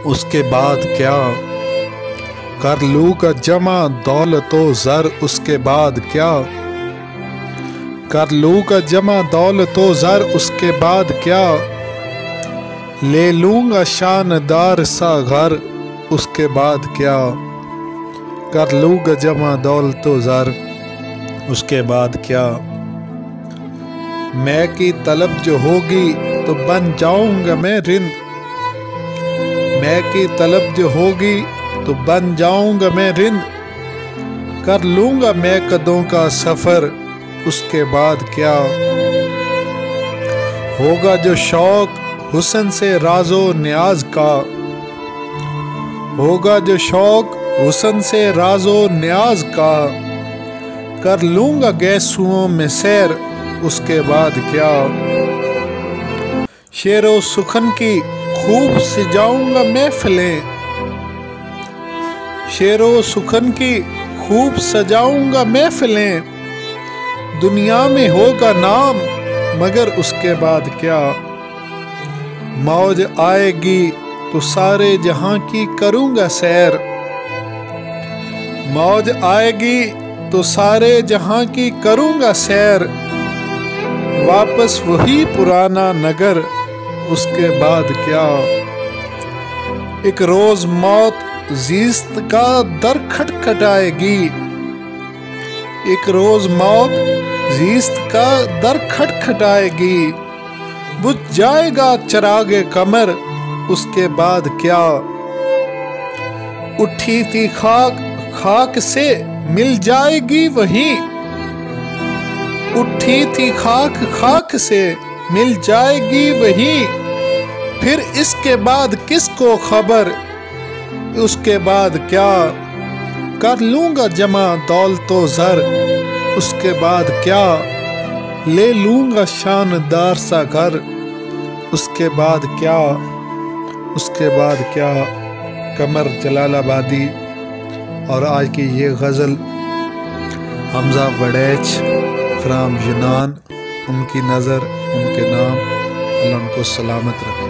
उसके बाद क्या? कर लूँगा जमा दौलतो ज़र, उसके बाद क्या? कर लूँगा जमा दौलतो ज़र, उसके बाद क्या? ले लूँगा शानदार सा घर, उसके बाद क्या? कर लूँगा जमा दौलतो ज़र, उसके बाद क्या? मैं की तलब जो होगी तो बन जाऊंगा मैं रिंद। मैं की तलब जो होगी तो बन जाऊंगा मैं रिंद। कर लूंगा मैं कदों का सफर, उसके बाद क्या? होगा जो शौक हुस्न से राजो न्याज का। होगा जो शौक हुस्न से राजो न्याज का। कर लूंगा गैसुओं में सैर, उसके बाद क्या? शेरो सुखन की खूब सजाऊंगा महफिलें। शेरो सुखन की खूब सजाऊंगा महफिलें। दुनिया में होगा नाम, मगर उसके बाद क्या? मौज आएगी तो सारे जहां की करूंगा सैर। मौज आएगी तो सारे जहां की करूंगा सैर। वापस वही पुराना नगर, उसके बाद क्या? एक रोज मौत जीस्त का दर खटखटाएगी। एक रोज मौत जीस्त का दर खटखटाएगी। बुझ जाएगा चिरागे कमर, उसके बाद क्या? उठी थी खाक, खाक से मिल जाएगी वहीं। उठी थी खाक, खाक से मिल जाएगी वहीं। फिर इसके बाद किसको खबर, उसके बाद क्या? कर लूंगा जमा दौलतो ज़र, उसके बाद क्या? ले लूंगा शानदार सा घर, उसके बाद क्या? उसके बाद क्या? कमर जलालाबादी। और आज की ये गज़ल हमजा वड़ैच फ्राम यूनान, उनकी नज़र उनके नाम, अल्लाह उनको सलामत रखे।